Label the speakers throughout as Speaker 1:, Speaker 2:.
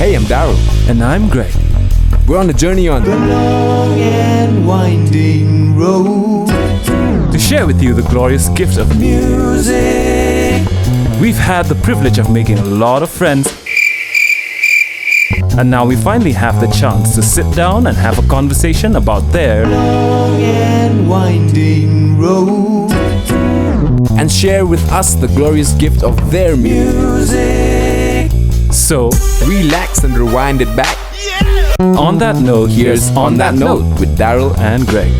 Speaker 1: Hey, I'm Daryll.
Speaker 2: And I'm Greg.
Speaker 1: We're on a journey on
Speaker 3: the long and winding road
Speaker 2: to share with you the glorious gift of
Speaker 3: music.
Speaker 2: We've had the privilege of making a lot of friends, and now we finally have the chance to sit down and have a conversation about their
Speaker 3: long and winding road
Speaker 1: and share with us the glorious gift of their
Speaker 3: music.
Speaker 2: So,
Speaker 1: relax and rewind it back.
Speaker 2: on that note, here's On That Note with Daryll and Greg.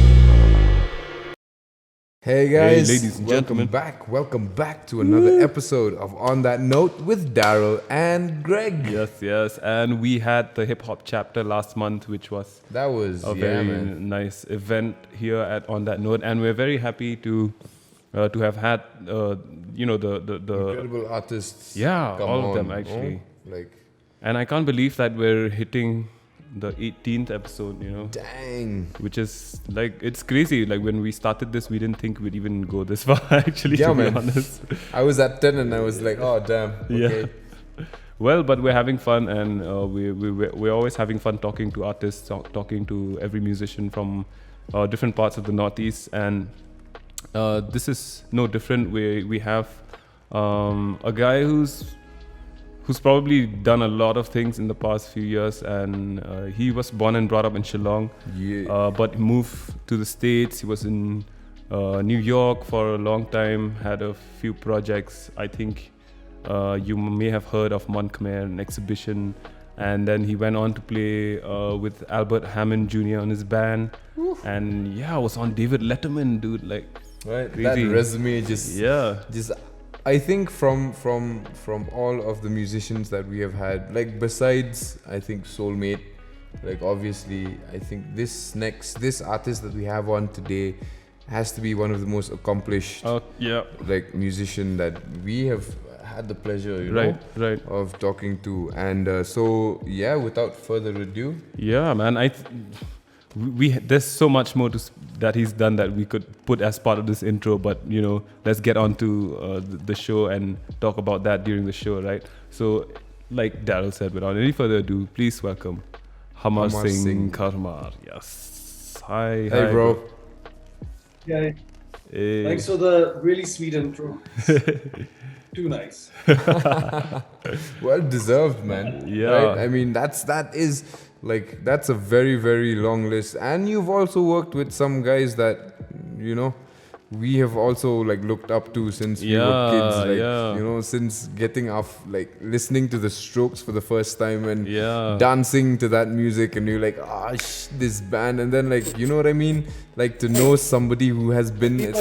Speaker 1: Hey guys,
Speaker 2: ladies and gentlemen.
Speaker 1: Welcome back to another episode of On That Note with Daryll and Greg.
Speaker 2: Yes, and we had the hip hop chapter last month, which was
Speaker 1: That was
Speaker 2: a very nice event here at On That Note, and we're very happy to have had the
Speaker 1: incredible artists.
Speaker 2: Yeah,
Speaker 1: come
Speaker 2: all of
Speaker 1: on,
Speaker 2: them actually.
Speaker 1: Like,
Speaker 2: And I can't believe that we're hitting the 18th episode,
Speaker 1: dang.
Speaker 2: which is like, it's crazy. Like when we started this, we didn't think we'd even go this far actually,
Speaker 1: Yeah,
Speaker 2: to be
Speaker 1: man.
Speaker 2: honest.
Speaker 1: I was at 10 and I was like, oh damn. Okay.
Speaker 2: Yeah. Well, but we're having fun, and we're always having fun talking to artists, talking to every musician from different parts of the Northeast, and this is no different. We have a guy who's probably done a lot of things in the past few years, and he was born and brought up in Shillong, but moved to the States. He was in New York for a long time, had a few projects. I think you may have heard of Mon Khmer, an exhibition, and then he went on to play with Albert Hammond Jr. on his band. Oof. And yeah, I was on David Letterman, dude, like
Speaker 1: Right,
Speaker 2: crazy.
Speaker 1: that resume just I think from all of the musicians that we have had, like besides I think Soulmate, like obviously I think this artist that we have on today has to be one of the most accomplished like musician that we have had the pleasure
Speaker 2: right
Speaker 1: of talking to, and so yeah, without further ado,
Speaker 2: yeah, man, there's so much more that he's done that we could put as part of this intro, but let's get on to the show and talk about that during the show, right? So, like Daryll said, without any further ado, please welcome Hammarsing Kharhmar. Yes. Hi,
Speaker 1: bro.
Speaker 4: Yeah.
Speaker 2: Hey.
Speaker 4: Thanks for the really sweet intro. Too nice.
Speaker 1: Well deserved, man.
Speaker 2: Yeah.
Speaker 1: Right? I mean, that's a very, very long list. And you've also worked with some guys that, we have also like looked up to since we were kids. Since getting off, like listening to the Strokes for the first time and dancing to that music, and you're like, this band. And then like, you know what I mean? Like to know somebody who has been...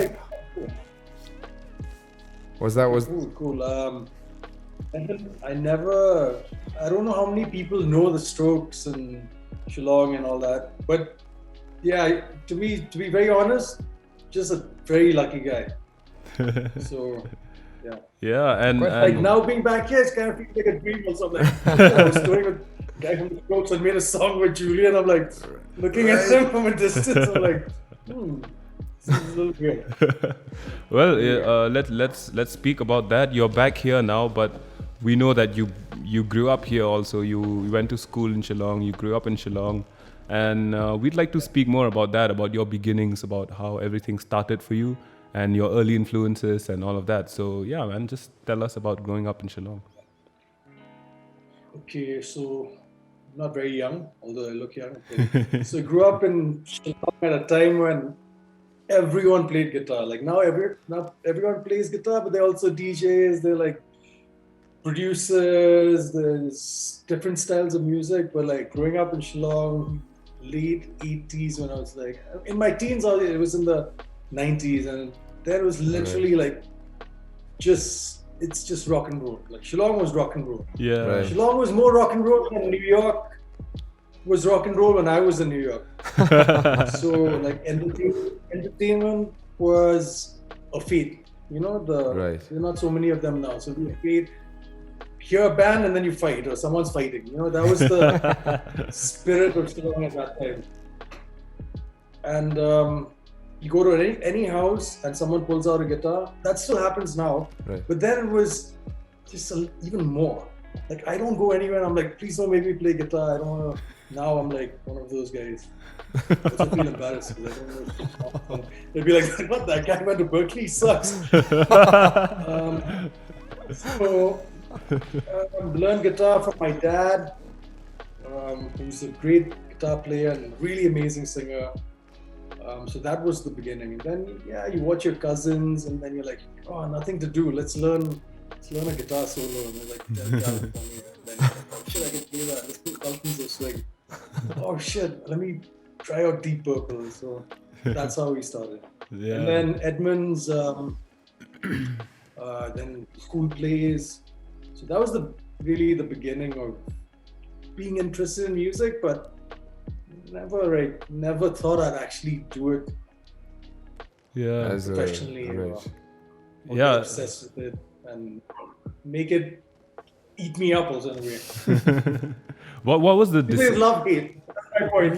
Speaker 4: Cool. And I don't know how many people know the Strokes and Shillong and all that, but yeah, to be very honest, just a very lucky guy. So
Speaker 2: and
Speaker 4: like now being back here, it's kind of feels like a dream or something. I was touring with a guy from the Strokes and made a song with Julian. I'm like looking at him from a distance. I'm like, this is a little weird.
Speaker 2: Well, let's speak about that. You're back here now, but we know that you grew up here also. You went to school in Shillong. You grew up in Shillong, and we'd like to speak more about that, about your beginnings, about how everything started for you, and your early influences and all of that. So yeah, man, just tell us about growing up in Shillong.
Speaker 4: Okay, so I'm not very young, although I look young. So I grew up in Shillong at a time when everyone played guitar. Like now everyone plays guitar, but they're also DJs. They're like producers. There's different styles of music. But like growing up in Shillong, late 80s, when I was like in my teens, it was in the 90s, and that was literally like it's just rock and roll. Like Shillong was rock and roll.
Speaker 2: Yeah.
Speaker 1: Right.
Speaker 4: Shillong was more rock and roll than New York was rock and roll when I was in New York. So like entertainment was a feat. There are not so many of them now. So we feat, hear a band and then you fight, or someone's fighting. That was the spirit of Shillong at that time. And you go to any house and someone pulls out a guitar. That still happens now.
Speaker 1: Right.
Speaker 4: But then it was just even more. like I don't go anywhere. I'm like, please don't make me play guitar. I don't want to. Now I'm like one of those guys. I feel embarrassed because I don't know. They'd be like, what? That guy went to Berkeley? He sucks. So learned guitar from my dad, who's a great guitar player and really amazing singer. So that was the beginning. And then you watch your cousins, and then you're like, oh, nothing to do. Let's learn a guitar solo. And they're like, Daryll for me. And then, oh shit, I can play that. Let's put Sultans of Swing. Oh shit, let me try out Deep Purple. So that's how we started.
Speaker 2: Yeah.
Speaker 4: And then Edmund's, then school plays. So that was really the beginning of being interested in music, but never thought I'd actually do it professionally or get obsessed with it and make it eat me up also in a way.
Speaker 2: What was the
Speaker 4: People love hate. That's my point.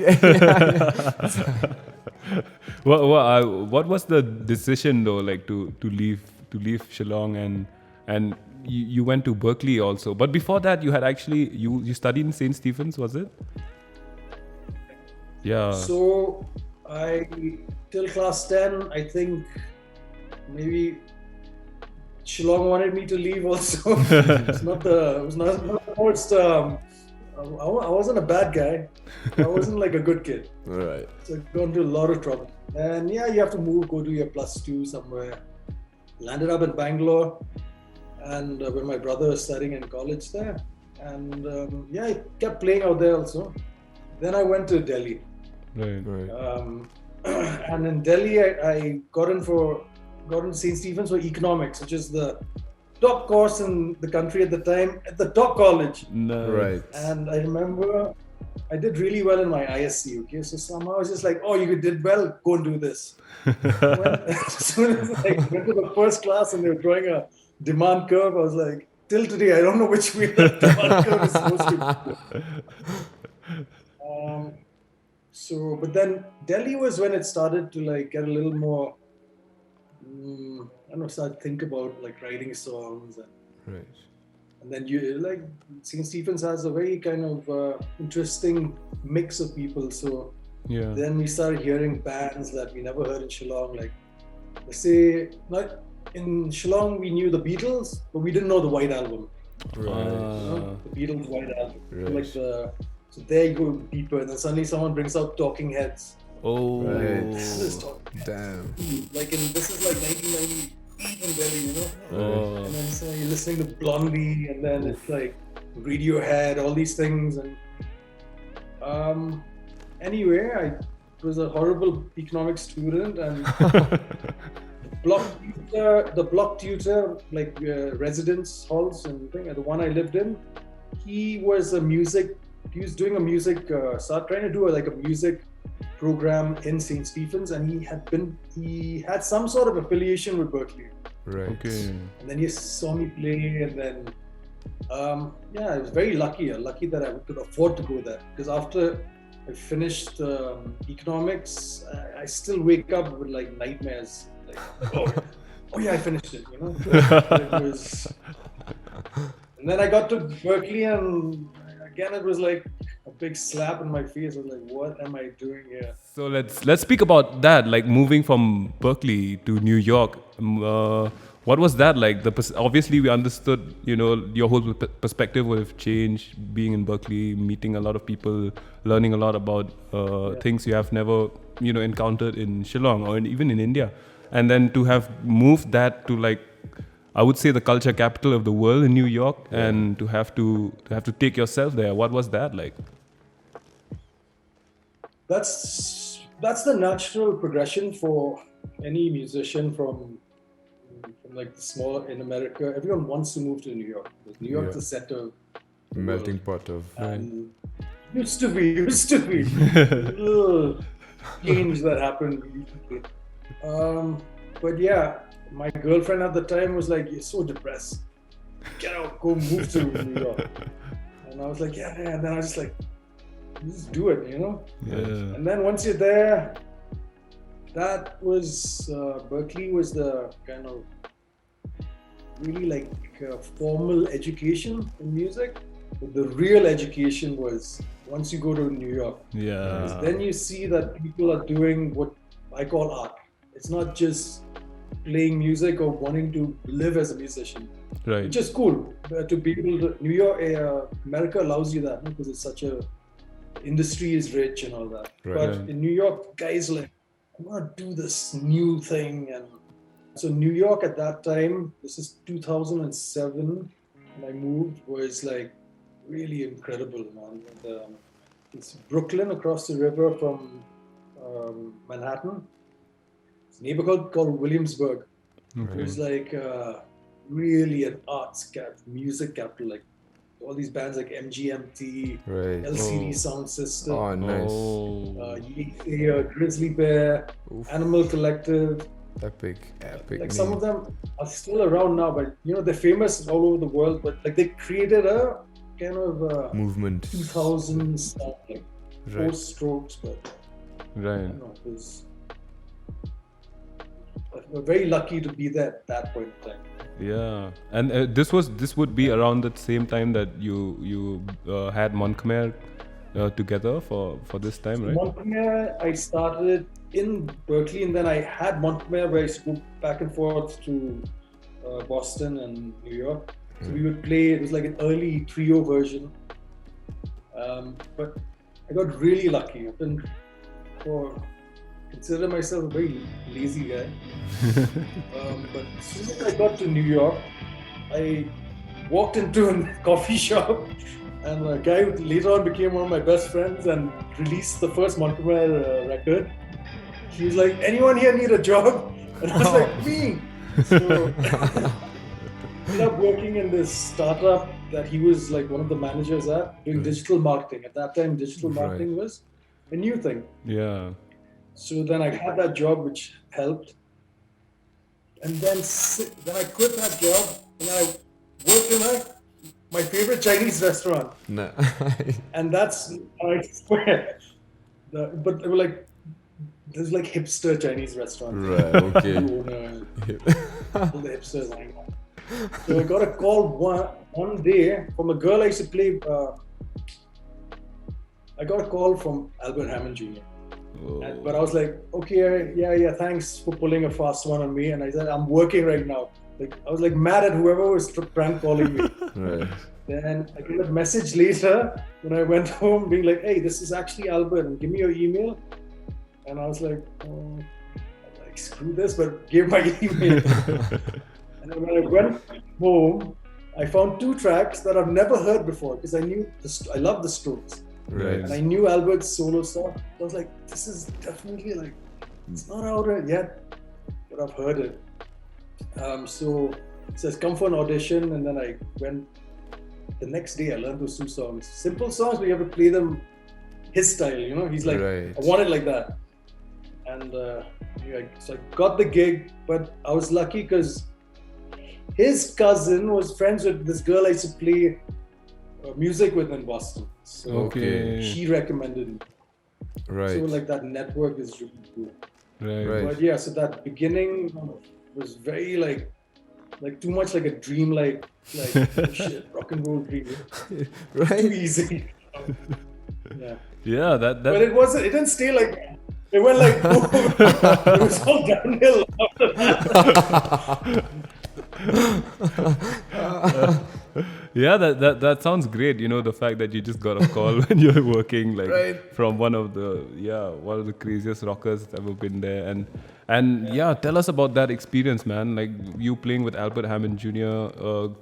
Speaker 2: What was the decision though, like to leave Shillong and you went to Berkeley also, but before that you had actually you studied in St. Stephen's, was it? Yeah.
Speaker 4: So till class 10, I think maybe Shillong wanted me to leave also. It was not the most. I wasn't a bad guy. I wasn't like a good kid.
Speaker 1: Right.
Speaker 4: So I got into a lot of trouble. And you have to move, go do your +2 somewhere. Landed up in Bangalore, and where my brother was studying in college there. And I kept playing out there also. Then I went to Delhi.
Speaker 2: Right.
Speaker 4: And in Delhi, I got into St. Stephen's for economics, which is the top course in the country at the time, at the top college.
Speaker 2: No.
Speaker 1: Right.
Speaker 4: And I remember I did really well in my ISC, okay? So somehow I was just like, oh, you did well, go and do this. As soon as I went to the first class and they were drawing a demand curve, I was like, till today, I don't know which way the demand curve is supposed to go. But then Delhi was when it started to like get a little more, start to think about like writing songs and then you like St. Stephen's has a very kind of interesting mix of people. So then we started hearing bands that we never heard in Shillong. Like let's say, not in Shillong we knew the Beatles, but we didn't know the White Album.
Speaker 1: Right.
Speaker 4: The Beatles White Album.
Speaker 1: Right.
Speaker 4: So there you go deeper, and then suddenly someone brings out Talking Heads.
Speaker 2: Oh.
Speaker 1: Right.
Speaker 4: This is Talking
Speaker 1: Damn.
Speaker 4: this is like 1998 in Delhi,
Speaker 2: Oh.
Speaker 4: And then so you're listening to Blondie, and then it's like Radiohead, all these things, and anyway, I was a horrible economics student, and the block tutor, like residence halls and thing, and the one I lived in, he was doing a music, trying to do a music program in St. Stephen's, and he had some sort of affiliation with Berkeley.
Speaker 1: Right.
Speaker 2: Okay.
Speaker 4: And then he saw me play, and then I was very lucky that I could afford to go there, because after I finished economics, I still wake up with like nightmares, like oh yeah, I finished it, It was, and then I got to Berkeley, and again it was like a big slap in my face. I was like, what am I doing here?
Speaker 2: So let's speak about that, like moving from Berkeley to New York. What was that like? Obviously we understood, your whole perspective would have changed being in Berkeley, meeting a lot of people, learning a lot about things you have never, encountered in Shillong or even in India. And then to have moved that to like, I would say the culture capital of the world in New York, and to have to take yourself there. What was that like?
Speaker 4: That's the natural progression for any musician from like the small in America. Everyone wants to move to New York. New York's the center of the
Speaker 1: Melting
Speaker 4: world.
Speaker 1: pot of.
Speaker 4: And used to be little change that happened recently. But yeah, my girlfriend at the time was like, "You're so depressed. Get out, go move to New York." And I was like, "Yeah." And then I was just like, "Just do it,"
Speaker 2: Yeah.
Speaker 4: And then once you're there, that was Berkeley was the kind of really like formal education in music. But the real education was once you go to New York.
Speaker 2: Yeah.
Speaker 4: Then you see that people are doing what I call art. It's not just playing music or wanting to live as a musician,
Speaker 2: Right.
Speaker 4: which is cool. To be able to, New York, America allows you that because it's such a industry is rich and all that.
Speaker 1: Right.
Speaker 4: But in New York, guys are like, I want to do this new thing. And so New York at that time, this is 2007, when I moved, was like really incredible, man. And, it's Brooklyn across the river from Manhattan. It's a neighborhood called Williamsburg. It was like really an arts music capital, like all these bands like MGMT,
Speaker 1: Right.
Speaker 4: LCD Sound System,
Speaker 1: Oh, nice.
Speaker 4: Grizzly Bear,
Speaker 1: Oof.
Speaker 4: Animal Collective.
Speaker 1: Epic
Speaker 4: Like some of them are still around now, but you know they're famous all over the world. But like they created a kind of
Speaker 1: movement.
Speaker 4: 2000s stuff, like
Speaker 1: Right.
Speaker 4: 4 Strokes, but I
Speaker 2: Right.
Speaker 4: don't know, it was. We're very lucky to be there at that point in time.
Speaker 2: Yeah. And this would be around the same time that you had Mon Khmer together for this time, right?
Speaker 4: Mon Khmer, I started in Berkeley, and then I had Mon Khmer where I used to go back and forth to Boston and New York. So we would play, it was like an early trio version. But I got really lucky. I've been, consider myself a very lazy guy. But as soon as I got to New York, I walked into a coffee shop, and a guy who later on became one of my best friends and released the first Mon Khmer record. He was like, anyone here need a job? And I was like, me! So I ended up working in this startup that he was like one of the managers at, doing digital marketing. At that time, digital marketing was a new thing.
Speaker 2: Yeah.
Speaker 4: So then I had that job, which helped. And then I quit that job and I worked in my favorite Chinese restaurant.
Speaker 1: Nah.
Speaker 4: And that's, I swear, but they were like, there's like hipster Chinese restaurants.
Speaker 1: Right, okay.
Speaker 4: All the hipsters hang out. So I got a call one day from a girl I used to play. I got a call from Albert Hammond Jr. But I was like, okay, yeah, thanks for pulling a fast one on me. And I said, I'm working right now. Like I was like mad at whoever was prank calling me.
Speaker 1: Right.
Speaker 4: Then I got a message later when I went home being like, hey, this is actually Albert, and give me your email. And I was like, oh, like screw this, but gave my email. And then when I went home, I found 2 tracks that I've never heard before because I knew I love the Strokes.
Speaker 1: Right.
Speaker 4: And I knew Albert's solo stuff. I was like, this is definitely like, it's not out yet, but I've heard it. So it says, come for an audition. And then I went, the next day I learned those 2 songs. Simple songs, but you have to play them his style, you know? He's like,
Speaker 1: Right.
Speaker 4: I want it like that. And so I got the gig, but I was lucky because his cousin was friends with this girl I used to play music with in Boston. So
Speaker 2: Okay.
Speaker 4: she recommended me.
Speaker 1: Right.
Speaker 4: So like that network is really cool.
Speaker 2: Right.
Speaker 4: But yeah, so that beginning was very like too much like a dream, like oh shit, rock and roll dream. Too
Speaker 1: Right.
Speaker 4: easy. Yeah.
Speaker 2: Yeah, that
Speaker 4: But it didn't stay like that. It went like boom. It was all downhill after that.
Speaker 2: Yeah, that sounds great. You know, the fact that you just got a call when you're working, like
Speaker 1: Right.
Speaker 2: from one of the craziest rockers that's ever been there, and tell us about that experience, man. Like you playing with Albert Hammond Jr.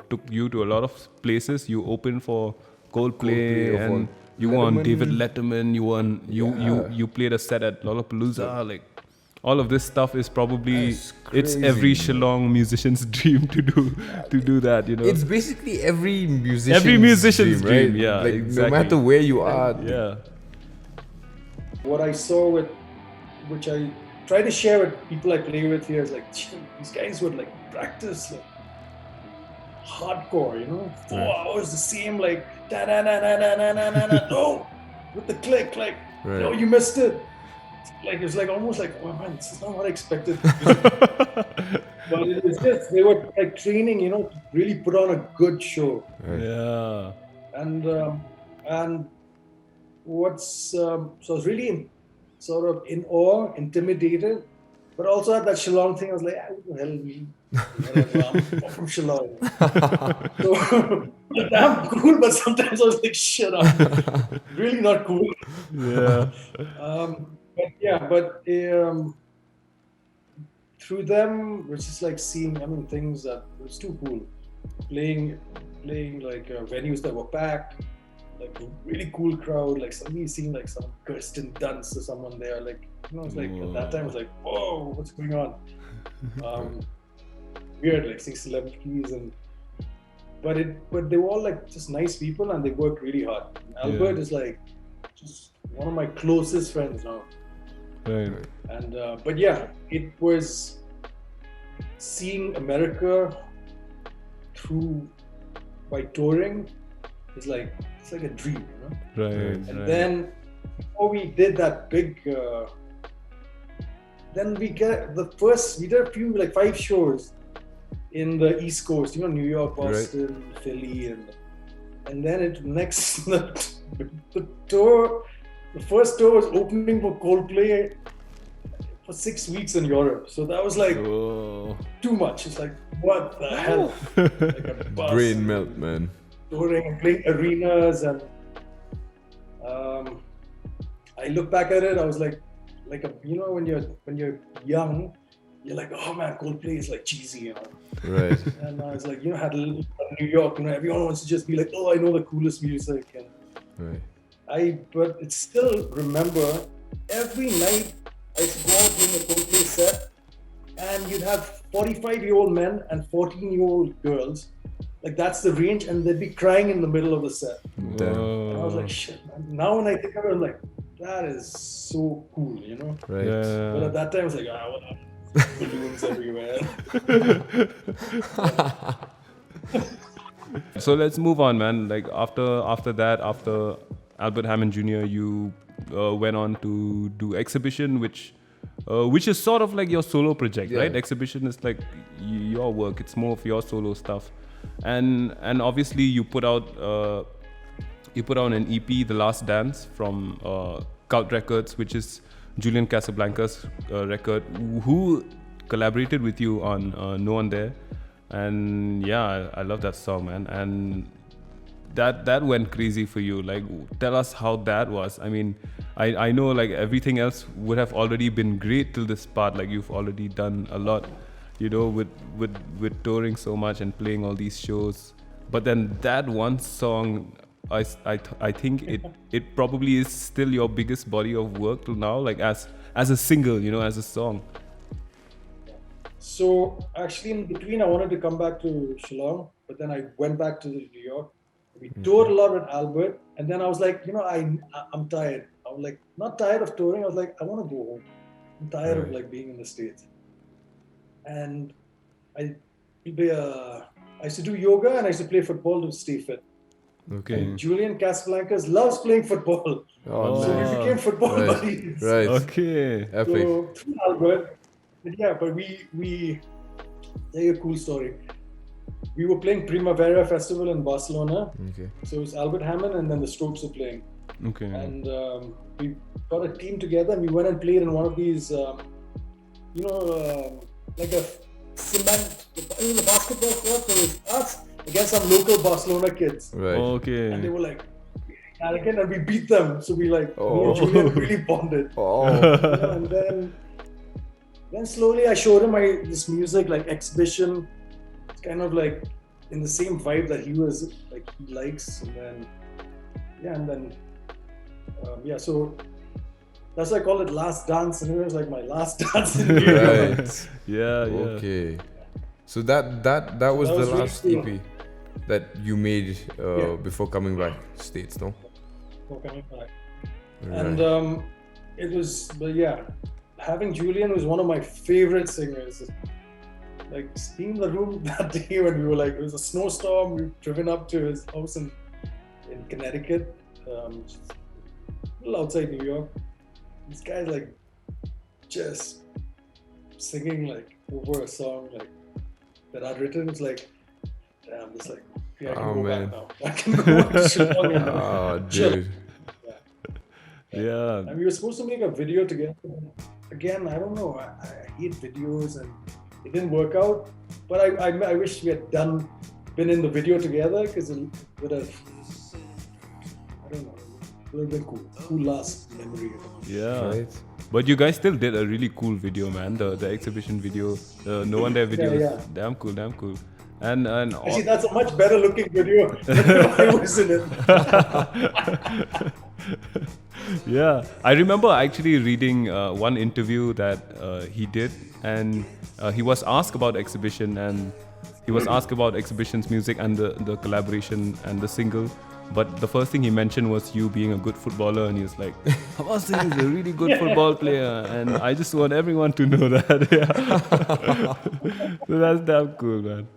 Speaker 2: Took you to a lot of places. You opened for Coldplay
Speaker 1: Coldplay,
Speaker 2: and you were on David Letterman. You played a set at Lollapalooza, like. All of this stuff is probably it's every Shillong musician's dream to do that, you know.
Speaker 1: It's basically every musician's
Speaker 2: dream,
Speaker 1: right?
Speaker 2: yeah,
Speaker 1: Like
Speaker 2: exactly.
Speaker 1: no matter where you are.
Speaker 2: Yeah.
Speaker 4: What I saw which I try to share with people I play with here is like, these guys would like practice like hardcore, you know, 4 hours the same, like da da da da da da da da. No, with the click, like
Speaker 1: Right.
Speaker 4: no, you missed it. Like it's like almost like, oh man, this is not what I expected. But it was just, they were like training, you know, to really put on a good show.
Speaker 1: Right.
Speaker 2: Yeah.
Speaker 4: And what's, so I was really sort of in awe, intimidated, but also at that Shillong thing, I was like, who the hell are we? Whatever, I'm from Shillong. So, I'm cool, but sometimes I was like, shut up. Really not cool.
Speaker 2: Yeah.
Speaker 4: But through them, which is like seeing, things that was too cool. Playing like venues that were packed, like a really cool crowd, like suddenly seeing like some Kirsten Dunst or someone there, like, you know, it's like at that time, I was like, whoa, what's going on? Weird, like seeing celebrities but they were all like just nice people and they worked really hard. Albert is like just one of my closest friends now.
Speaker 2: Right.
Speaker 4: And but yeah, it was seeing America by touring. It's like a dream, you know.
Speaker 2: Right.
Speaker 4: And then before we did that big, then we did a few like 5 shows in the East Coast, you know, New York, Boston, Philly, and then the first tour was opening for Coldplay for 6 weeks in Europe. So that was like too much. It's like, what the hell? Like a bus,
Speaker 1: Brain melt, man.
Speaker 4: touring and playing arenas, and I look back at it, I was like you know, when you're young, you're like, oh man, Coldplay is like cheesy, you know.
Speaker 1: Right.
Speaker 4: And I was like, you know, had a little New York, you know, everyone wants to just be like, oh, I know the coolest music, and
Speaker 1: Right.
Speaker 4: but it's still remember every night I used to go out doing a Coldplay set, and you'd have 45-year-old men and 14-year-old girls, like that's the range, and they'd be crying in the middle of the set.
Speaker 1: Damn.
Speaker 4: And I was like, shit, man. Now when I think of it, I'm like, that is so cool, you know.
Speaker 1: Right.
Speaker 4: But at that time, I was like, whatever. Balloons everywhere.
Speaker 2: So let's move on, man. Like after that, after Albert Hammond Jr., you went on to do Exhibition, which is sort of like your solo project, right? Exhibition is like your work. It's more of your solo stuff, and obviously you put out an EP, The Last Dance, from Cult Records, which is Julian Casablancas' record, who collaborated with you on No One There. And yeah, I love that song, man. And that went crazy for you. Like, tell us how that was. I mean, I know like everything else would have already been great till this part. Like, you've already done a lot, you know, with touring so much and playing all these shows. But then that one song, I think it probably is still your biggest body of work till now, like as a single, you know, as a song.
Speaker 4: So actually, in between, I wanted to come back to Shillong, but then I went back to New York. We toured a lot with Albert, and then I was like, you know, I'm tired. I was like, not tired of touring. I was like, I want to go home. I'm tired of like being in the States. And I used to do yoga and I used to play football to stay fit.
Speaker 1: Okay.
Speaker 4: And Julian Casablancas loves playing football.
Speaker 1: Oh,
Speaker 4: So
Speaker 1: nice.
Speaker 4: we became football buddies.
Speaker 1: Right.
Speaker 2: Okay.
Speaker 1: Epic.
Speaker 4: So through Albert, but we tell you a cool story. We were playing Primavera Festival in Barcelona.
Speaker 1: Okay.
Speaker 4: So it was Albert Hammond and then the Strokes were playing.
Speaker 2: Okay.
Speaker 4: And we got a team together and we went and played in one of these, like a cement, it was a basketball court. So it was us against some local Barcelona kids.
Speaker 1: Right.
Speaker 2: Okay.
Speaker 4: And they were like arrogant and we beat them. So we like, me
Speaker 1: Oh.
Speaker 4: and Julian really bonded.
Speaker 1: Oh.
Speaker 4: And then slowly I showed him this music, like Exhibition. It's kind of like in the same vibe that he likes. So that's why I call it Last Dance, and it was like my last dance in New York.
Speaker 1: Right.
Speaker 2: Yeah.
Speaker 1: Okay. So that was the
Speaker 4: was really
Speaker 1: last
Speaker 4: cool.
Speaker 1: EP that you made before coming back States, no?
Speaker 4: For coming back.
Speaker 1: Right.
Speaker 4: And it was, having Julian was one of my favorite singers. Like, seeing the room that day when we were like, it was a snowstorm, we were driven up to his house in Connecticut, just a little outside New York. This guy's like just singing like over a song, like that I'd written. It's like, damn, it's like, okay, I can
Speaker 1: Oh,
Speaker 4: go
Speaker 1: man.
Speaker 4: back now. I can go back to Shillong and
Speaker 1: Oh,
Speaker 4: chill.
Speaker 1: dude.
Speaker 2: Yeah.
Speaker 4: And we were supposed to make a video together. Again, I don't know. I hate videos and it didn't work out. But I wish we had been in the video together because it would have, I don't know, it would have been cool. Cool last memory.
Speaker 2: Yeah.
Speaker 1: Right?
Speaker 2: But you guys still did a really cool video, man. The exhibition video, the No One There video.
Speaker 4: Yeah,
Speaker 2: is damn cool. And
Speaker 4: Actually, that's a much better looking video than I was in it.
Speaker 2: yeah, I remember actually reading one interview that he did, and he was asked about exhibition, and he was asked about exhibition's music and the collaboration and the single. But the first thing he mentioned was you being a good footballer, and he was like, Hammarsing is a really good football player, and I just want everyone to know that. Yeah. So that's damn cool, man.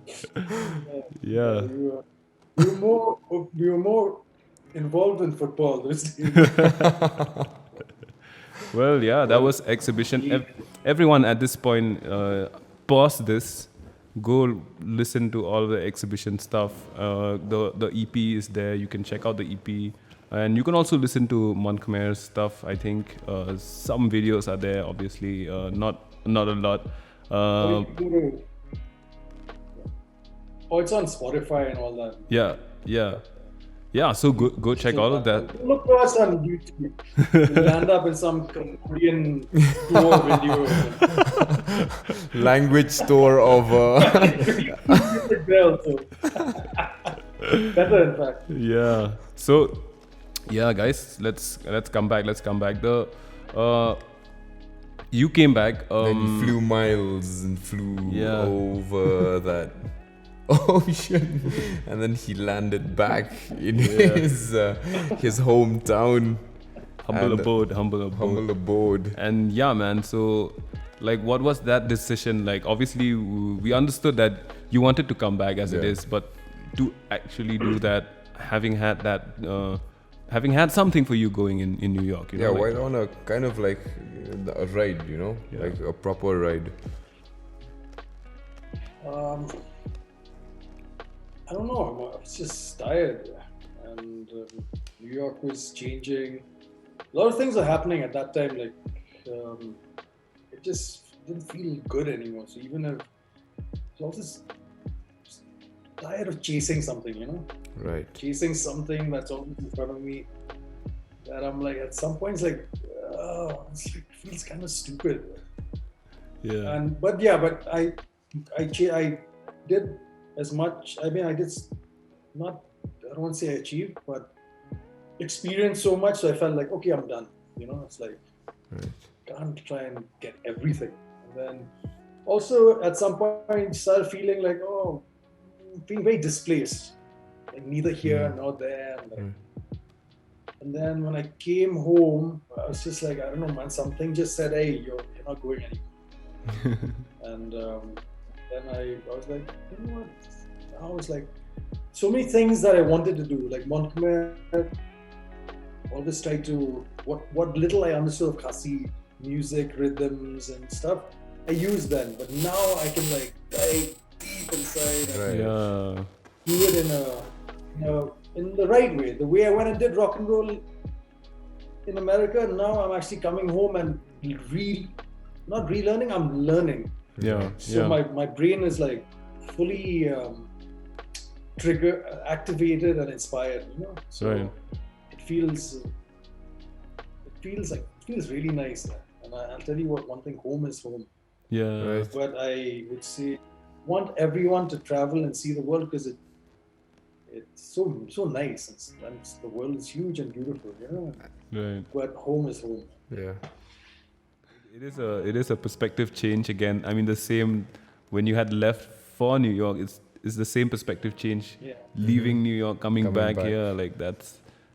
Speaker 2: Yeah.
Speaker 4: We were more involved in football those days.
Speaker 2: Well, yeah, that was exhibition. Everyone at this point, pause this, go listen to all the exhibition stuff. The EP is there. You can check out the EP, and you can also listen to Mon Khmer's stuff. I think some videos are there. Obviously, not a lot.
Speaker 4: It's on Spotify and all that.
Speaker 2: Yeah. So go check all of that.
Speaker 4: Look for us on YouTube. We'll land up in some Korean tour video.
Speaker 1: Language store of.
Speaker 4: Better, in fact.
Speaker 2: Yeah. So, yeah, guys, let's come back. You came back.
Speaker 1: Then he flew miles and flew
Speaker 2: Yeah.
Speaker 1: over that ocean, and then he landed back in his hometown.
Speaker 2: Humble abode.
Speaker 1: Humble abode.
Speaker 2: And yeah, man. So, like, what was that decision like? Obviously, we understood that you wanted to come back as it
Speaker 1: Yeah.
Speaker 2: is, but to actually do that, having had something for you going in New York. You know,
Speaker 1: Yeah,
Speaker 2: like,
Speaker 1: while on a kind of like a ride, like a proper ride.
Speaker 4: I don't know. I was just tired, and New York was changing. A lot of things were happening at that time. Like it just didn't feel good anymore. So even if I was just tired of chasing something,
Speaker 1: Right.
Speaker 4: chasing something that's always in front of me. That I'm like, at some points, like, it feels kind of stupid.
Speaker 2: yeah.
Speaker 4: But I did as much. I mean, I did not. I don't want to say I achieved, but experienced so much. So I felt like, okay, I'm done. It's like can't try and get everything. And then also at some point started feeling like, being very displaced, like neither here nor there. And then when I came home, I was just like, I don't know, man. Something just said, hey, you're not going anywhere. And then I was like, you know what? I was like, so many things that I wanted to do, like Mon Khmer. Always tried to what little I understood of Khasi music, rhythms, and stuff. I used them, but now I can like dive deep inside and
Speaker 1: Right.
Speaker 2: Yeah.
Speaker 4: do it in the right way. The way I went and did rock and roll in America. Now I'm actually coming home and not relearning. I'm learning.
Speaker 2: Yeah.
Speaker 4: So my brain is like fully activated and inspired. So
Speaker 2: Right.
Speaker 4: it feels really nice. And I'll tell you what, one thing, home is home.
Speaker 2: Yeah.
Speaker 1: Right.
Speaker 4: But I would say, want everyone to travel and see the world because it's so nice. And the world is huge and beautiful,
Speaker 2: Right.
Speaker 4: But home is home.
Speaker 1: Yeah.
Speaker 2: It is a perspective change again. I mean, the same when you had left for New York. It's the same perspective change.
Speaker 4: Yeah.
Speaker 2: Leaving New York, coming back
Speaker 1: back.
Speaker 2: here, like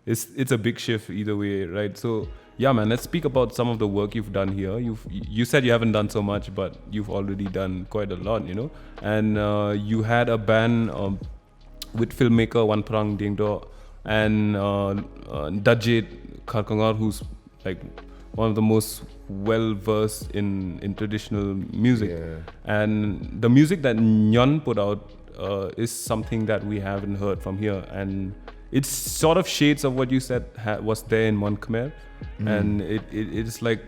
Speaker 2: it's a big shift either way, right? So yeah, man. Let's speak about some of the work you've done here. You said you haven't done so much, but you've already done quite a lot, And you had a band with filmmaker Daryll Diengdoh and Daryll X Greg, who's like one of the most well-versed in traditional music.
Speaker 1: Yeah.
Speaker 2: And the music that Nion put out is something that we haven't heard from here. And it's sort of shades of what you said was there in Mon Khmer. And it's like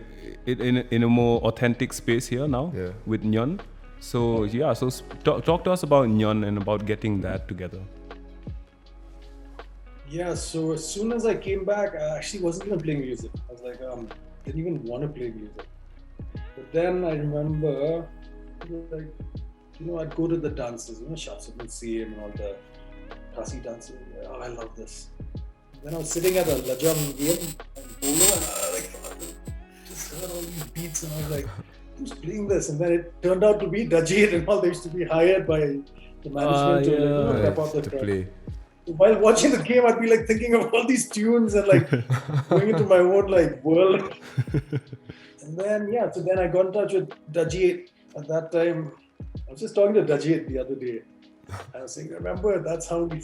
Speaker 2: in a more authentic space here now with Nion. So yeah, so talk to us about Nion and about getting that together.
Speaker 4: Yeah, so as soon as I came back, I actually wasn't even playing music. I was like, didn't even want to play music. But then I remember, like, I'd go to the dances, Shabsat and Cine and all the Khasi dances. Oh, I love this. Then I was sitting at a Lajam game and polo, and I just heard all these beats, and I was like, who's playing this? And then it turned out to be Dajit and all. They used to be hired by the management to pep out the crowd.
Speaker 1: Play.
Speaker 4: While watching the game, I'd be like thinking of all these tunes and like going into my own like world. And then so then I got in touch with Dajit. At that time, I was just talking to Dajit the other day. I was saying, remember, that's how we,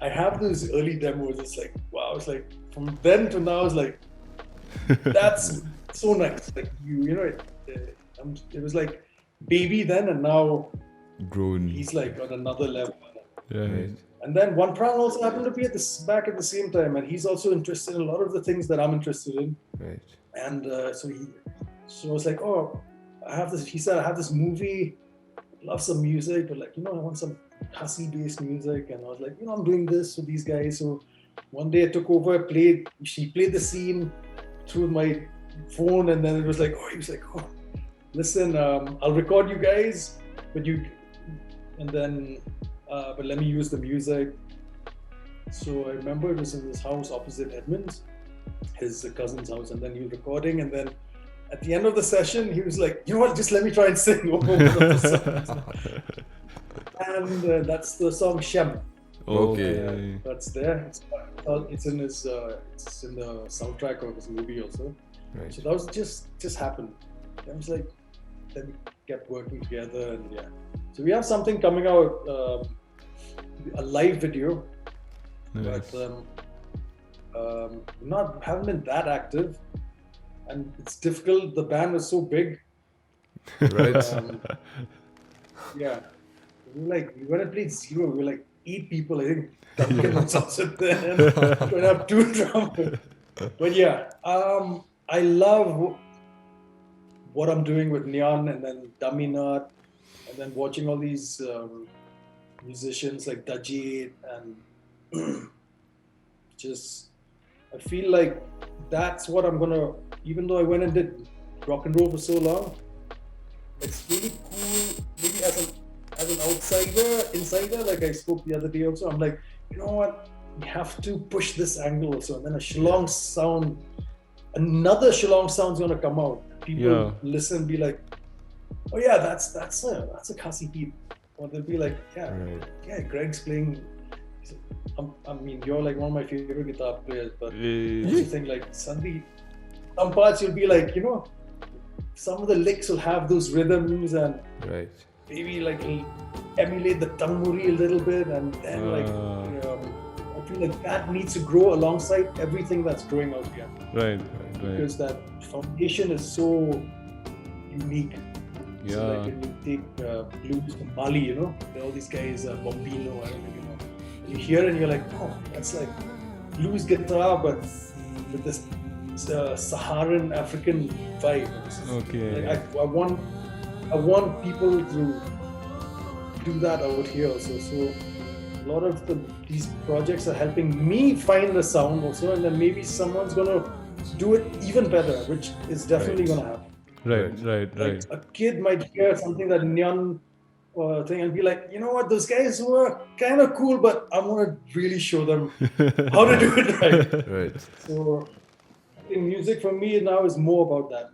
Speaker 4: I have those early demos. It's like, wow, it's like from then to now, it's like, that's so nice. Like it was like baby then, and now
Speaker 1: grown.
Speaker 4: He's like on another level.
Speaker 2: Right.
Speaker 4: And then One Pran also happened to be back at the same time, and he's also interested in a lot of the things that I'm interested in.
Speaker 1: Right.
Speaker 4: And so I was like, oh, I have this. He said, I have this movie, love some music, but like, I want some Khasi-based music. And I was like, I'm doing this with these guys. So one day I took over, she played the scene through my phone, and then it was like, he was like, listen, I'll record you guys, but let me use the music. So I remember it was in this house opposite Edmund's, his cousin's house, and then he was recording, and then at the end of the session, he was like, just let me try and sing over one of the songs. And that's the song Shem.
Speaker 2: Okay.
Speaker 4: That's there. It's in his. It's in the soundtrack of his movie also.
Speaker 1: Right.
Speaker 4: So that was just happened. I was like, then we kept working together, and So we have something coming out, a live video,
Speaker 2: Nice.
Speaker 4: but haven't been that active, and it's difficult. The band was so big.
Speaker 1: Right.
Speaker 4: We when I played Zero, we were like 8 people. I think Duncan was also there. We have 2 drummers. But I love what I'm doing with Nion, and then Minot, and then watching all these musicians like Dajit, and I feel like that's what I'm gonna, even though I went and did rock and roll for so long, it's really cool, maybe as an insider, like I spoke the other day also, I'm like, you know what, we have to push this angle also, and then another Shillong sound's gonna come out. People listen, be like, oh yeah, that's a Khasi beat, or they'll be like, Greg's playing. I mean, you're like one of my favorite guitar players, but you think like suddenly some parts you'll be like, some of the licks will have those rhythms, and maybe like emulate the Tangmuri a little bit, and then I feel like that needs to grow alongside everything that's growing out here.
Speaker 2: Right.
Speaker 4: Because that foundation is so unique.
Speaker 2: Yeah.
Speaker 4: So like when you take blues from Mali, there are all these guys, Bombino, I don't know, you hear it and you're like, oh, that's like blues guitar, but with this Saharan African vibe.
Speaker 2: Okay.
Speaker 4: Like I want people to do that out here also. So a lot of these projects are helping me find the sound also, and then maybe someone's gonna do it even better, which is definitely gonna happen.
Speaker 2: Right.
Speaker 4: Like a kid might hear something that Nion thing and be like, you know what, those guys were kind of cool, but I'm gonna really show them how to do it right.
Speaker 1: Right.
Speaker 4: So I think music for me now is more about that,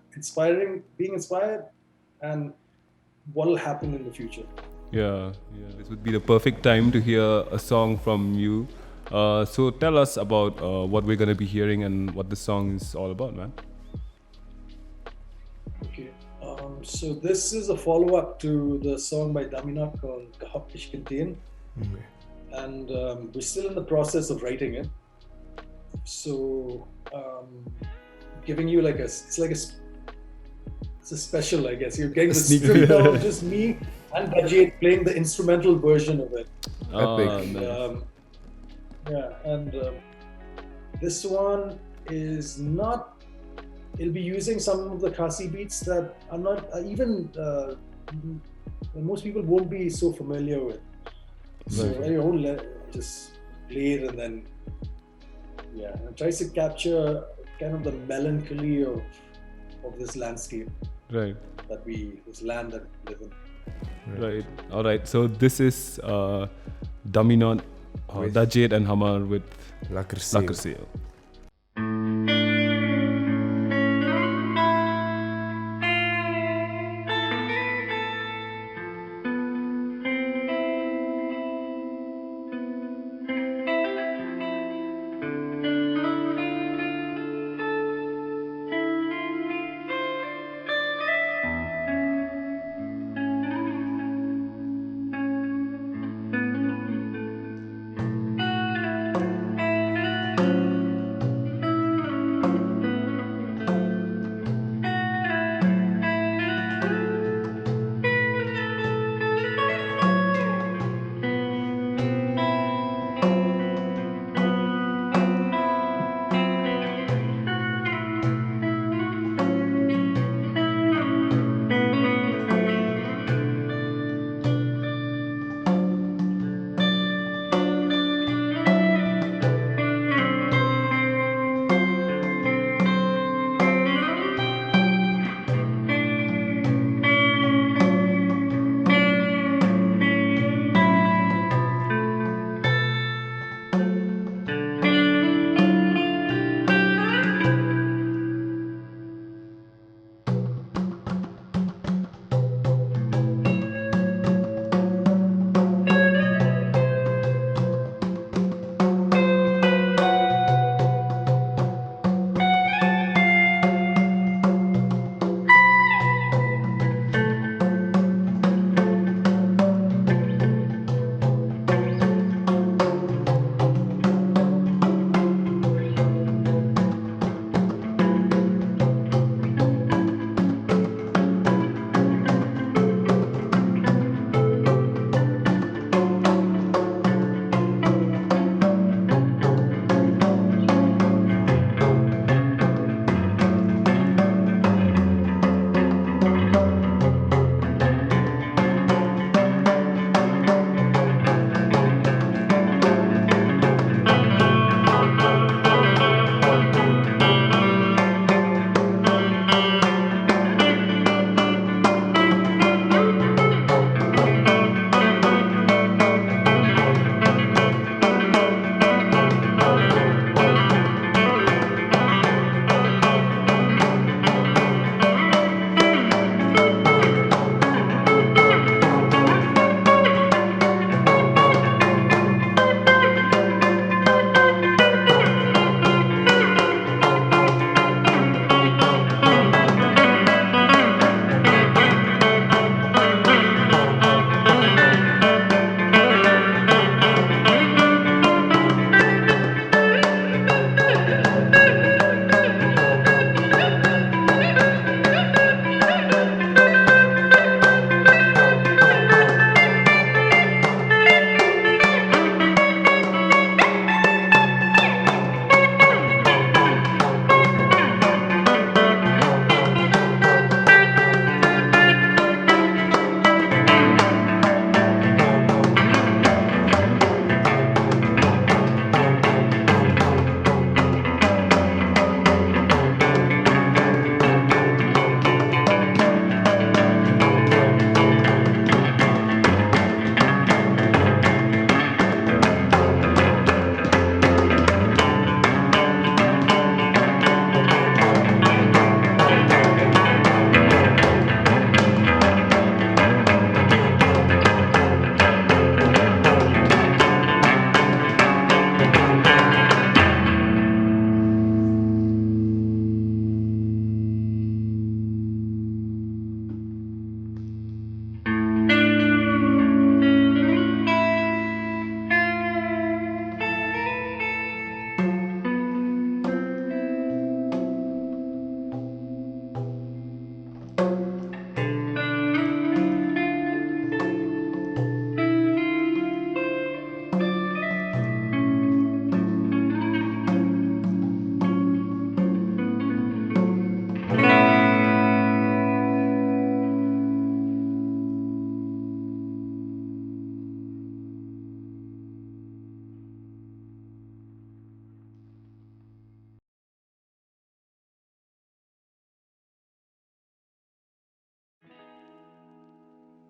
Speaker 4: being inspired, and what will happen in the future.
Speaker 2: Yeah. This would be the perfect time to hear a song from you. So tell us about what we're gonna be hearing and what the song is all about, man.
Speaker 4: Okay. So this is a follow-up to the song by Minot called Kahap Ishkintin. And we're still in the process of writing it. So giving you like it's a special, I guess. You're getting the stripped down, just me and Bajit playing the instrumental version of it.
Speaker 1: Epic.
Speaker 2: Nice.
Speaker 4: This one is not. It'll be using some of the Khasi beats that are not most people won't be so familiar with. So I won't just play it and then it tries to capture kind of the melancholy of this landscape.
Speaker 2: Right.
Speaker 4: This land that we live in.
Speaker 2: Right. All right. So this is Minot, Dajit and Hammar with Lakrsil.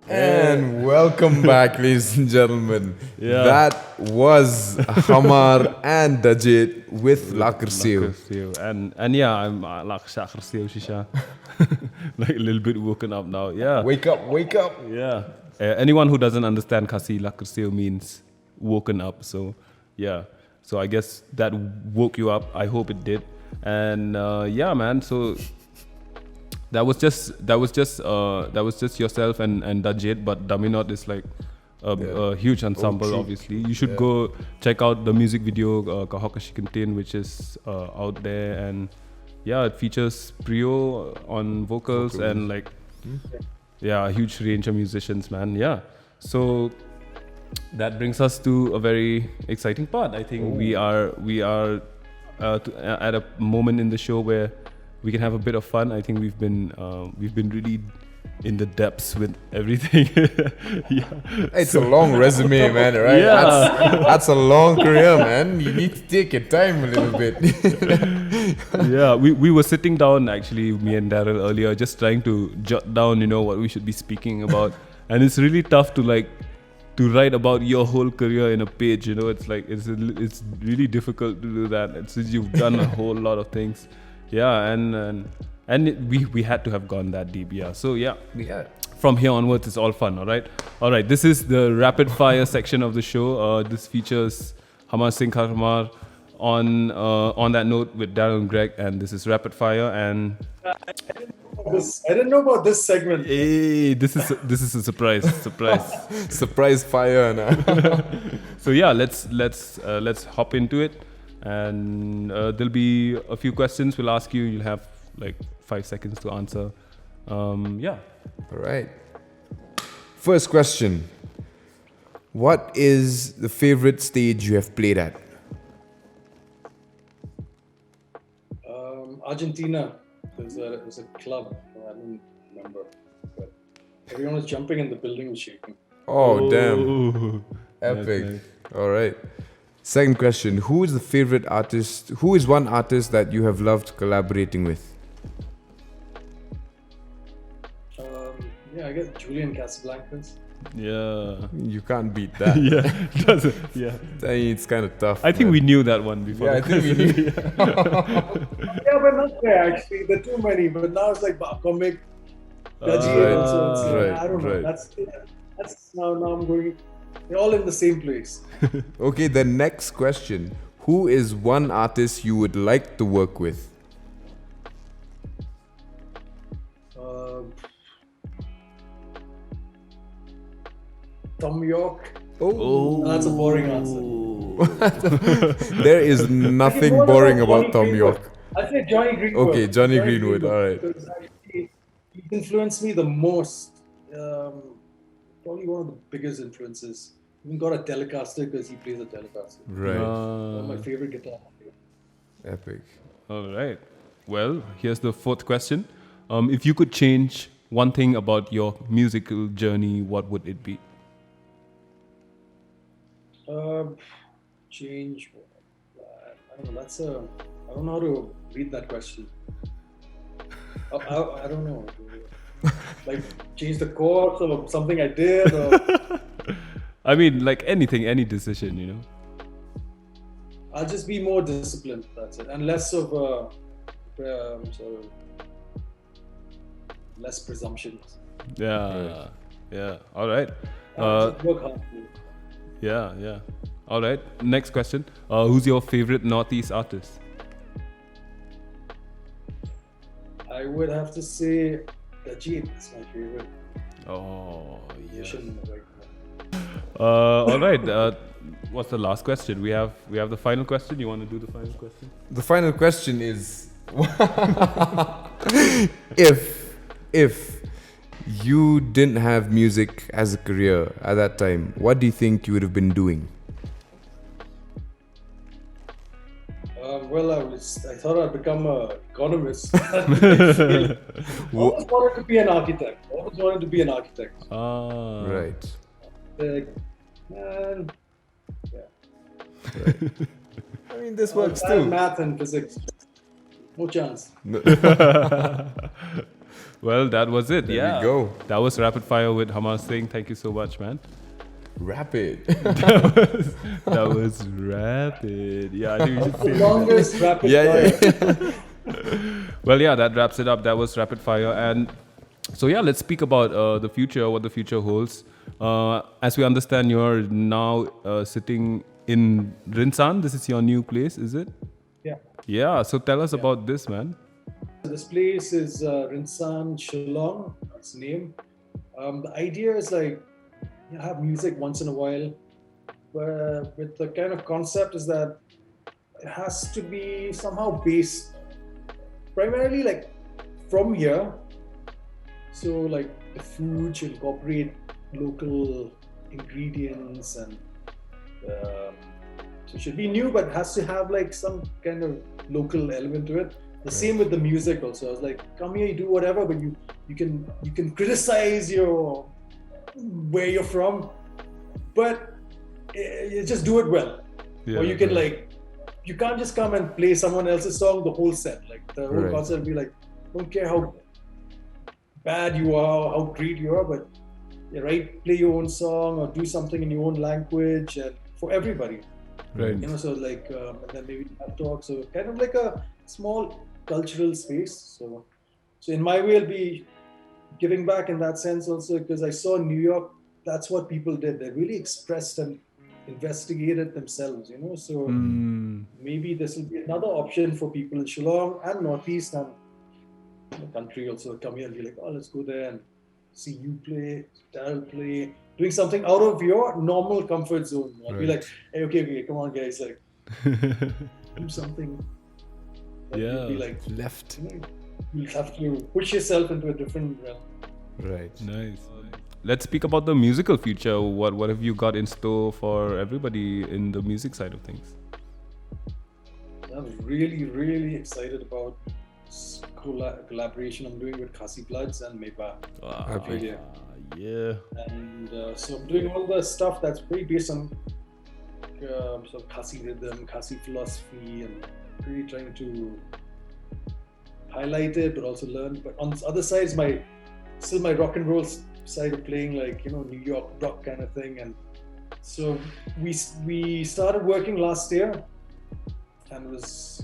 Speaker 1: And welcome back, ladies and gentlemen.
Speaker 2: Yeah.
Speaker 1: That was Hammar and Dajit with Lakerseo.
Speaker 2: And yeah, I'm like Lakerseo Shisha. Like a little bit woken up now. Yeah.
Speaker 1: Wake up, wake up.
Speaker 2: Yeah. Anyone who doesn't understand Khasi Lakerseo means woken up. So yeah. So I guess that woke you up. I hope it did. And yeah, man. So that was just yourself and Dajit, but Minot is like a huge ensemble. Obviously, you should go check out the music video Kahokashikantin, which is out there, and yeah, it features Prio on vocals and like a huge range of musicians, man. Yeah, so that brings us to a very exciting part. I think we are at a moment in the show where we can have a bit of fun. I think we've been really in the depths with everything. Yeah.
Speaker 1: It's a long resume, man, right?
Speaker 2: Yeah.
Speaker 1: That's a long career, man. You need to take your time a little bit.
Speaker 2: Yeah, we were sitting down, actually, me and Daryll earlier, just trying to jot down, what we should be speaking about. And it's really tough to write about your whole career in a page, It's like, it's really difficult to do that. Since you've done a whole lot of things. Yeah, and we had to have gone that deep, yeah. So yeah, from here onwards, it's all fun, all right. This is the rapid fire section of the show. This features Hammarsing Kharhmar on that note with Daryll and Greg, and this is rapid fire. And
Speaker 4: I didn't know about this segment.
Speaker 2: hey, this is a surprise.
Speaker 1: Surprise fire, nah.
Speaker 2: So yeah, let's hop into it. And there'll be a few questions we'll ask you. You'll have like 5 seconds to answer. Yeah.
Speaker 1: All right. First question. What is the favorite stage you have played at?
Speaker 4: Argentina. It was a club. I don't remember. But everyone was jumping and the building was shaking.
Speaker 1: Oh, damn. Epic.
Speaker 2: Nice.
Speaker 1: All right. Second question. Who is one artist that you have loved collaborating with?
Speaker 4: I guess Julian Casablancas.
Speaker 2: Yeah.
Speaker 1: You can't beat that.
Speaker 2: Yeah.
Speaker 1: I mean, it's kind of tough.
Speaker 2: I think
Speaker 1: man.
Speaker 2: we knew that one before.
Speaker 1: Yeah, I think we knew.
Speaker 4: Yeah, but not there actually. There are too many. But now it's like comic, Daji, and so it's like, I don't know. That's now I'm going. They're all in the same place.
Speaker 1: Okay, the next question. Who is one artist you would like to work with?
Speaker 4: Tom York.
Speaker 1: Oh.
Speaker 4: That's a boring answer.
Speaker 1: There is nothing boring about Tom York.
Speaker 4: I'd say Johnny Greenwood.
Speaker 1: Okay, Johnny Greenwood. All right.
Speaker 4: Because he influenced me the most. Probably one of the biggest influences. Even got a Telecaster because he plays a Telecaster.
Speaker 1: Right.
Speaker 4: One of my favorite guitar.
Speaker 1: Epic.
Speaker 2: All right. Well, here's the fourth question. If you could change one thing about your musical journey, what would it be?
Speaker 4: Change. I don't know. I don't know how to read that question. I don't know. Like change the course or something I did. Or
Speaker 2: I mean, like anything, any decision,
Speaker 4: I'll just be more disciplined. That's it, and less of sort of less presumptions.
Speaker 2: Yeah. All right.
Speaker 4: Just work hard.
Speaker 2: Yeah. All right. Next question. Who's your favorite Northeast artist?
Speaker 4: I would have to say Dajit is my favorite.
Speaker 2: Oh, yeah.
Speaker 4: Musician right now.
Speaker 2: All right. What's the last question? We have the final question. You want to do the final question?
Speaker 1: The final question is if you didn't have music as a career at that time, what do you think you would have been doing?
Speaker 4: Well, I thought I'd become an economist. I always wanted to be an architect.
Speaker 1: Right.
Speaker 4: Man,
Speaker 1: Right. I mean, this works
Speaker 4: I have
Speaker 1: too.
Speaker 4: math and physics. No chance.
Speaker 2: Well, that was it.
Speaker 1: There we go.
Speaker 2: That was Rapid Fire with Hammarsing. Thank you so much, man.
Speaker 1: Rapid.
Speaker 2: That was rapid. Yeah, I think we should say
Speaker 4: The longest rapid fire.
Speaker 2: Well, yeah, that wraps it up. That was Rapid Fire. And so, yeah, let's speak about the future, what the future holds. As we understand, you're now sitting in Rinsan. This is your new place, is it?
Speaker 4: Yeah.
Speaker 2: Yeah, so tell us about this, man.
Speaker 4: This place is Rinsan Shillong. That's the name. The idea is like you have music once in a while, but the kind of concept is that it has to be somehow based primarily like from here. So like the food should incorporate local ingredients and so it should be new, but has to have like some kind of local element to it. The same with the music also. I was like, come here, you do whatever, but you can criticize where you're from, but you just do it well.
Speaker 2: Yeah,
Speaker 4: or you can like, you can't just come and play someone else's song the whole set. Like the whole concert will be like, don't care how bad you are, how great you are, but play your own song or do something in your own language and for everybody.
Speaker 2: Right.
Speaker 4: So like, and then maybe have talk. So kind of like a small cultural space. So in my way, I'll be giving back in that sense also, because I saw in New York, that's what people did. They really expressed and investigated themselves, So maybe this will be another option for people in Shillong and Northeast and the country also come here and be like, oh, let's go there and see you play, Daryll play, doing something out of your normal comfort zone. I'll be like, hey, okay, come on, guys, like, do something. That you'll be like,
Speaker 1: Left.
Speaker 4: You'll have to push yourself into a different realm.
Speaker 1: Right.
Speaker 2: Nice. Let's speak about the musical future. What have you got in store for everybody in the music side of things?
Speaker 4: I'm really, really excited about this collaboration I'm doing with Khasi and Meba.
Speaker 2: Yeah.
Speaker 4: And so I'm doing all the stuff that's very based on sort of Khasi rhythm, Khasi philosophy, and really trying to highlight it, but also learn. But on the other side is my rock and roll side of playing, like New York rock kind of thing. And so we started working last year, and it was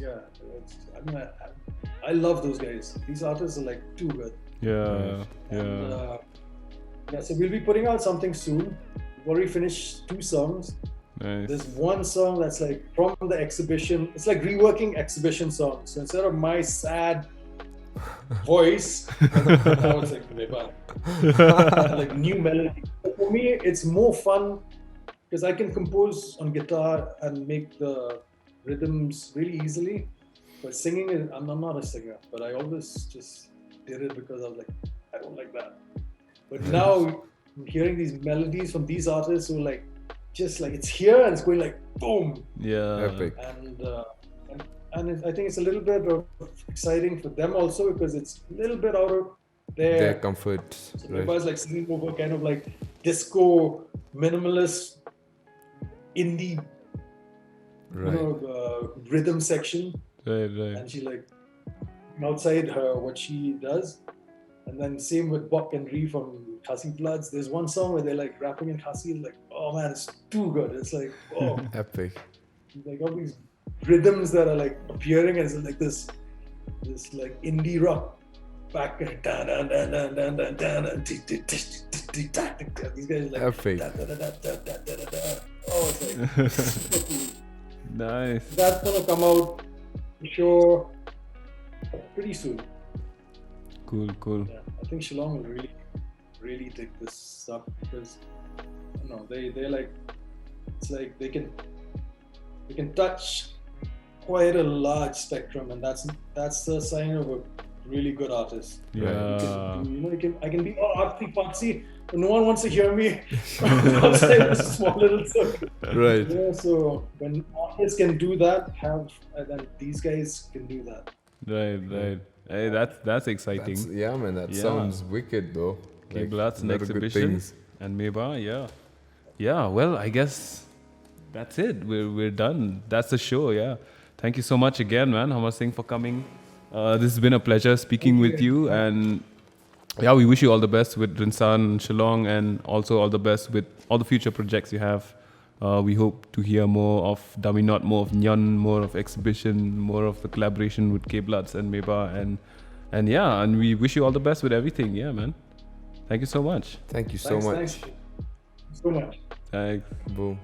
Speaker 4: I love those guys. These artists are like too good.
Speaker 2: Yeah.
Speaker 4: So we'll be putting out something soon. We've already finished 2 songs.
Speaker 2: Nice.
Speaker 4: There's one song that's like from the exhibition. It's like reworking exhibition songs. So instead of my sad voice, now it's like new melody. But for me, it's more fun because I can compose on guitar and make the rhythms really easily. But singing, I'm not a singer, but I always just did it because I was like, I don't like that. But now I'm hearing these melodies from these artists who like, just like it's here and it's going like boom.
Speaker 2: Yeah.
Speaker 1: Epic.
Speaker 4: And I think it's a little bit of exciting for them also because it's a little bit out of
Speaker 1: Their comfort.
Speaker 4: So everybody's like singing over kind of like disco, minimalist, indie, rhythm section.
Speaker 2: Right.
Speaker 4: And she like outside her what she does. And then same with Bok and Ree from Khasi Bloods. There's one song where they're like rapping in Khasi, like, oh man, it's too good. It's like, oh,
Speaker 1: Epic.
Speaker 4: like all these rhythms that are like appearing as like this like indie rock back. These guys like
Speaker 1: Epic.
Speaker 4: Oh, it's like
Speaker 2: Nice.
Speaker 4: that's gonna come out for sure pretty soon.
Speaker 2: Cool.
Speaker 4: Yeah, I think Shillong will really take this up because they're like, it's like they can touch quite a large spectrum, and that's the sign of a really good artist.
Speaker 2: Yeah.
Speaker 4: I can be all artsy fartsy, but no one wants to hear me outside this small little circle.
Speaker 1: Right.
Speaker 4: Yeah, so when artists can do that, then these guys can do that.
Speaker 2: Right. Hey, that's exciting.
Speaker 1: That sounds wicked though.
Speaker 2: Bloods and
Speaker 1: lot of good
Speaker 2: exhibition
Speaker 1: things.
Speaker 2: and Meba, yeah. Well, I guess that's it. We're done. That's the show. Yeah. Thank you so much again, man, Hammarsing, for coming. This has been a pleasure speaking with you, and yeah, we wish you all the best with Rinsan, Shillong, and also all the best with all the future projects you have. We hope to hear more of Minot, more of Nion, more of Exhibition, more of the collaboration with K-Bloods and Meba, and yeah, and we wish you all the best with everything. Yeah, man. Thank you so much.
Speaker 1: Thank you so much.
Speaker 4: Thanks so much.
Speaker 2: Thanks.
Speaker 1: Boom.